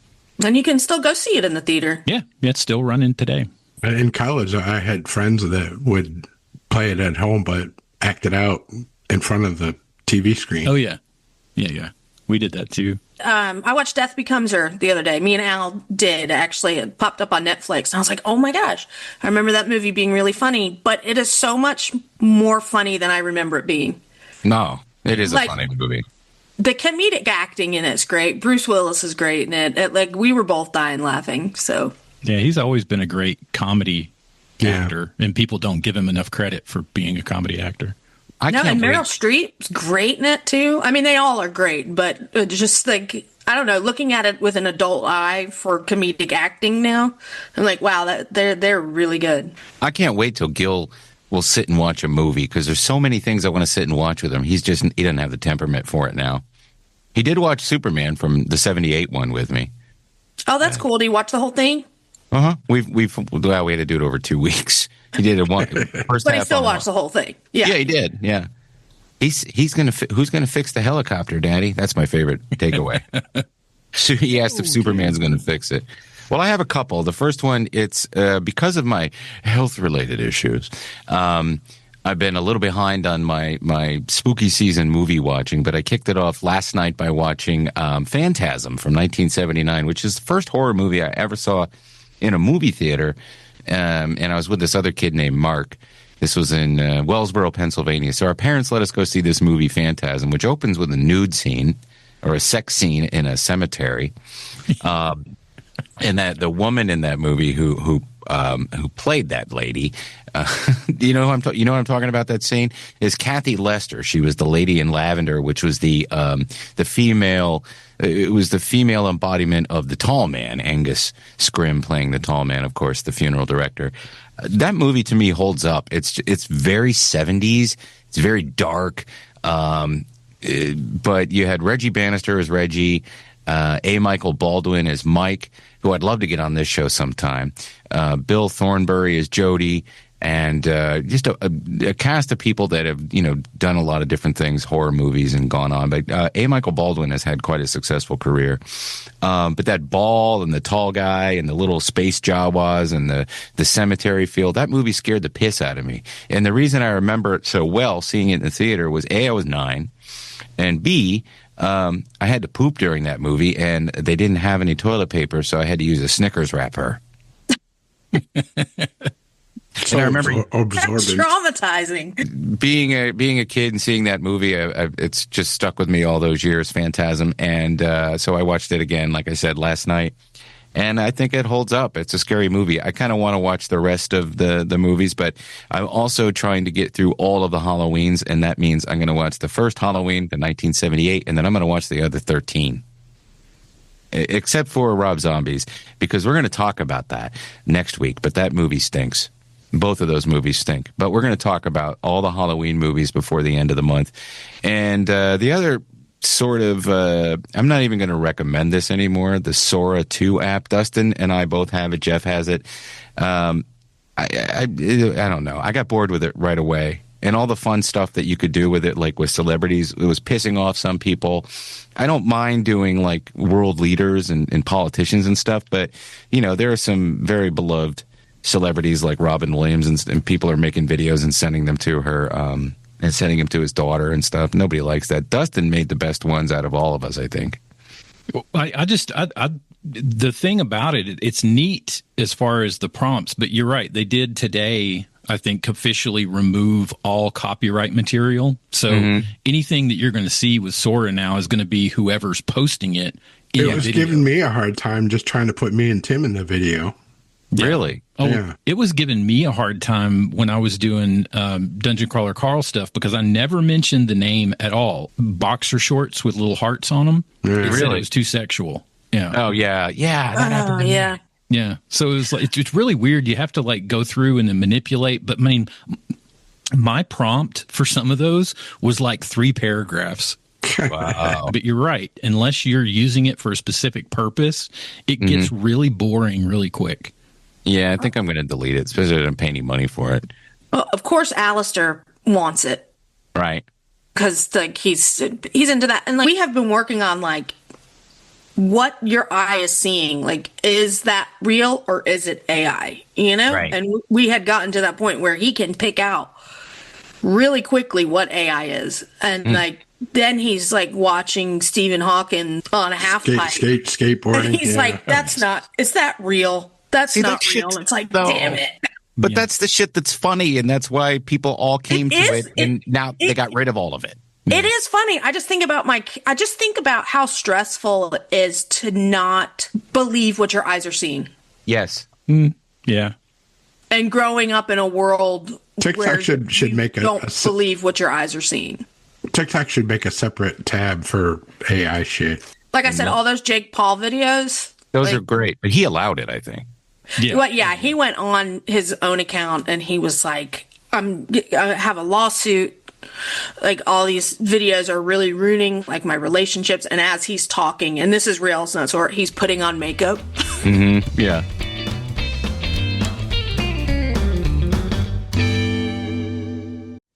And you can still go see it in the theater. Yeah, it's still running today. In college, I had friends that would play it at home, but act it out in front of the TV screen. Oh, yeah. Yeah. We did that, too. I watched Death Becomes Her the other day. Me and Al did, actually. It popped up on Netflix. And I was like, oh, my gosh. I remember that movie being really funny. But it is so much more funny than I remember it being. No, it is a funny movie. The comedic acting in it's great. Bruce Willis is great in it. We were both dying laughing, so... Yeah, he's always been a great comedy actor, and people don't give him enough credit for being a comedy actor. And Meryl Streep's great in it, too. I mean, they all are great, but just I don't know, looking at it with an adult eye for comedic acting now, I'm like, wow, they're really good. I can't wait till Gil will sit and watch a movie, because there's so many things I want to sit and watch with him. He doesn't have the temperament for it now. He did watch Superman from the 78 one with me. Oh, that's cool. Did you watch the whole thing? We had to do it over 2 weeks. He did it first but half. He still watched the whole thing. Yeah, he did. Yeah, who's gonna fix the helicopter, Daddy? That's my favorite takeaway. So he asked if Superman's gonna fix it. Well, I have a couple. The first one, it's because of my health related issues. I've been a little behind on my spooky season movie watching, but I kicked it off last night by watching Phantasm from 1979, which is the first horror movie I ever saw in a movie theater. And I was with this other kid named Mark. This was in Wellsboro, Pennsylvania. So our parents let us go see this movie, Phantasm, which opens with a nude scene or a sex scene in a cemetery. And that the woman in that movie who played that lady, you know what I'm talking about? That scene is Kathy Lester. She was the lady in Lavender, which was the female. It was the female embodiment of the Tall Man, Angus Scrimm playing the Tall Man, of course, the funeral director. That movie to me holds up. It's very 70s. It's very dark. But you had Reggie Bannister as Reggie, A. Michael Baldwin as Mike, who I'd love to get on this show sometime. Bill Thornbury as Jody, and just a cast of people that have done a lot of different things, horror movies, and gone on. But A. Michael Baldwin has had quite a successful career. But that ball and the tall guy and the little space Jawas and the cemetery field, that movie scared the piss out of me. And the reason I remember it so well, seeing it in the theater, was A, I was 9, and B, I had to poop during that movie, and they didn't have any toilet paper, so I had to use a Snickers wrapper. So and I remember that's traumatizing. Being a kid and seeing that movie, it's just stuck with me all those years, Phantasm. And so I watched it again, like I said, last night. And I think it holds up. It's a scary movie. I kind of want to watch the rest of the movies, but I'm also trying to get through all of the Halloweens, and that means I'm going to watch the first Halloween, the 1978, and then I'm going to watch the other 13. Except for Rob Zombies, because we're going to talk about that next week, but that movie stinks. Both of those movies stink. But we're going to talk about all the Halloween movies before the end of the month. And the other sort of, I'm not even going to recommend this anymore, the Sora2 app. Dustin and I both have it. Jeff has it. I don't know. I got bored with it right away. And all the fun stuff that you could do with it, like with celebrities, it was pissing off some people. I don't mind doing like world leaders and politicians and stuff, but, you know, there are some very beloved celebrities like Robin Williams, and people are making videos and sending them to her, and sending him to his daughter and stuff. Nobody likes that. Dustin made the best ones out of all of us, I think. The thing about it, it's neat as far as the prompts, but you're right. They did today, I think, officially remove all copyright material. So anything that you're going to see with Sora now is going to be whoever's posting it. It was giving me a hard time just trying to put me and Tim in the video. Really? Oh, yeah. It was giving me a hard time when I was doing Dungeon Crawler Carl stuff because I never mentioned the name at all. Boxer shorts with little hearts on them. It said it was too sexual. Yeah. Oh, yeah. Yeah. That happened to me. Yeah. Yeah. So it was like, it's really weird. You have to like go through and then manipulate. But I mean, my prompt for some of those was like 3 paragraphs. Wow. But you're right. Unless you're using it for a specific purpose, it gets really boring really quick. Yeah, I think I'm going to delete it, especially if I don't pay any money for it. Well, of course, Alistair wants it Right. because like he's into that, and like we have been working on like what your eye is seeing. Like, is that real or is it AI? You know, Right. and we had gotten to that point where he can pick out really quickly what AI is, and like then he's like watching Stephen Hawking on a half pipe, Skateboarding. and he's like, "That's not. Is that real? That's See, not that real." shit's- It's like, no. damn it. But that's the shit that's funny, and that's why people all came to it, and now they got rid of all of it. It is funny. I just think about how stressful it is to not believe what your eyes are seeing. Yes. Yeah. And growing up in a world TikTok where should you make don't believe what your eyes are seeing. TikTok should make a separate tab for AI shit. Like I said, all those Jake Paul videos. Those are great, but he allowed it, I think. Yeah. Well, yeah, he went on his own account and he was like, I have a lawsuit. Like, all these videos are really ruining like my relationships. And as he's talking, and this is real, it's not sort, he's putting on makeup. Yeah.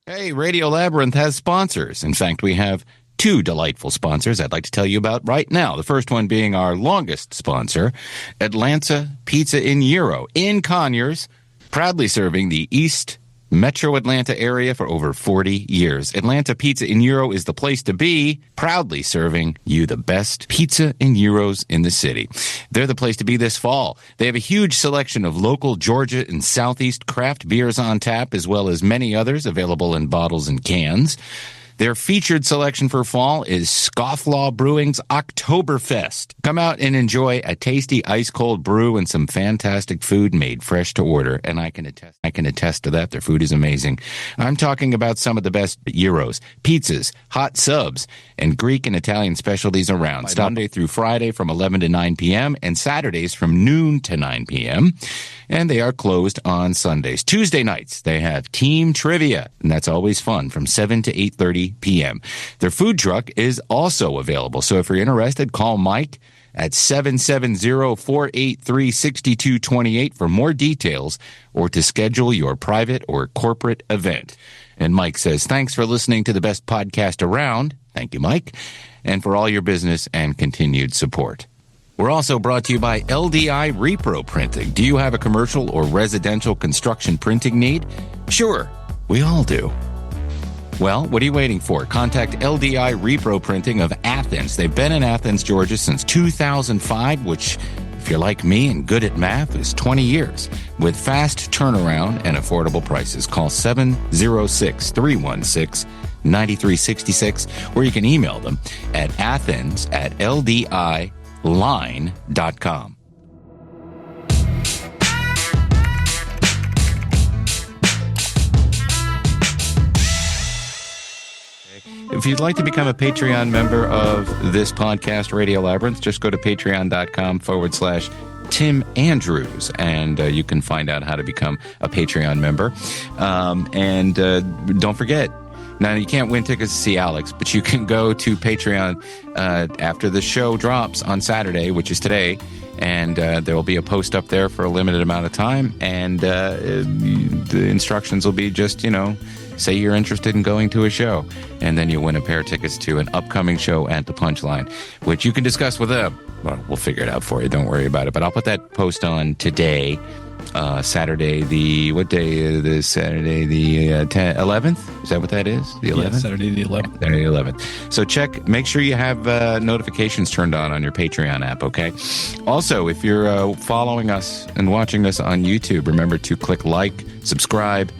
Hey, Radio Labyrinth has sponsors. In fact, we have 2 delightful sponsors I'd like to tell you about right now. The first one being our longest sponsor, Atlanta Pizza in Euro in Conyers, proudly serving the East Metro Atlanta area for over 40 years. Atlanta Pizza in Euro is the place to be, proudly serving you the best pizza and gyros in the city. They're the place to be this fall. They have a huge selection of local Georgia and Southeast craft beers on tap, as well as many others available in bottles and cans. Their featured selection for fall is Scofflaw Brewing's Oktoberfest. Come out and enjoy a tasty ice-cold brew and some fantastic food made fresh to order. And I can attest to that. Their food is amazing. I'm talking about some of the best gyros, pizzas, hot subs, and Greek and Italian specialties around. Stop Monday through Friday from 11 to 9 p.m. and Saturdays from noon to 9 p.m. And they are closed on Sundays. Tuesday nights, they have team trivia, and that's always fun from 7 to 8:30 p.m. Their food truck is also available. So if you're interested, call Mike at 770-483-6228 for more details or to schedule your private or corporate event. And Mike says, thanks for listening to the best podcast around. Thank you, Mike. And for all your business and continued support. We're also brought to you by LDI Repro Printing. Do you have a commercial or residential construction printing need? Sure, we all do. Well, what are you waiting for? Contact LDI Repro Printing of Athens. They've been in Athens, Georgia since 2005, which, if you're like me and good at math, is 20 years. With fast turnaround and affordable prices. Call 706-316-9366, or you can email them at athens@ldi.com. if you'd like to become a Patreon member of this podcast, Radio Labyrinth, just go to patreon.com/Tim Andrews, and you can find out how to become a Patreon member. And don't forget, now you can't win tickets to see Alex, but you can go to Patreon after the show drops on Saturday, which is today, and there will be a post up there for a limited amount of time, and the instructions will be just, say you're interested in going to a show, and then you win a pair of tickets to an upcoming show at the Punchline, which you can discuss with them. Well, we'll figure it out for you. Don't worry about it. But I'll put that post on today, Saturday, what day is this? Saturday the 11th? Is that what that is? The 11th? Yeah, Saturday the 11th. Saturday the 11th. So make sure you have notifications turned on your Patreon app, okay? Also, if you're following us and watching us on YouTube, remember to click like, subscribe,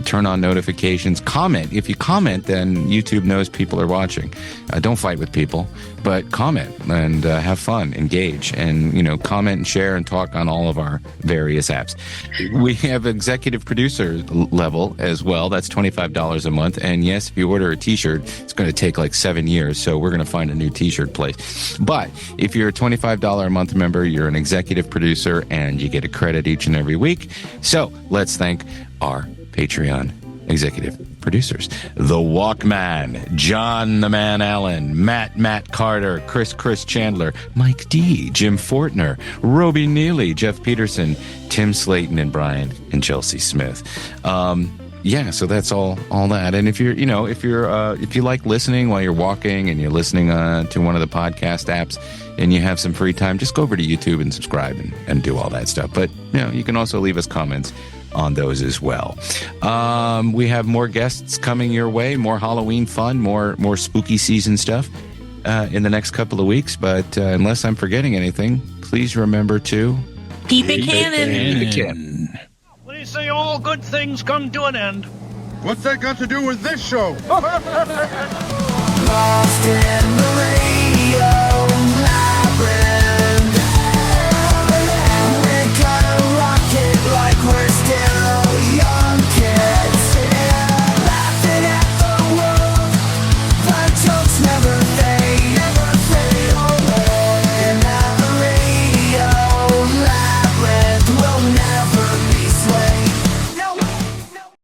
turn on notifications, comment. If you comment, then YouTube knows people are watching. Don't fight with people, but comment and have fun, engage, and comment and share and talk on all of our various apps. We have executive producer level as well. That's $25 a month. And yes, if you order a t-shirt, it's going to take like 7 years. So we're going to find a new t-shirt place. But if you're a $25 a month member, you're an executive producer and you get a credit each and every week. So let's thank our Patreon executive producers: The Walkman, John the Man Allen, Matt Carter, Chris Chandler, Mike D, Jim Fortner, Roby Neely, Jeff Peterson, Tim Slayton, and Brian and Chelsea Smith. So that's all that. And if you like listening while you're walking and you're listening to one of the podcast apps and you have some free time, just go over to YouTube and subscribe and do all that stuff. But you can also leave us comments on those as well. We have more guests coming your way, more Halloween fun, more spooky season stuff in the next couple of weeks. But unless I'm forgetting anything, please remember to keep it canon. What do you say? All good things come to an end. What's that got to do with this show? Lost in the radio.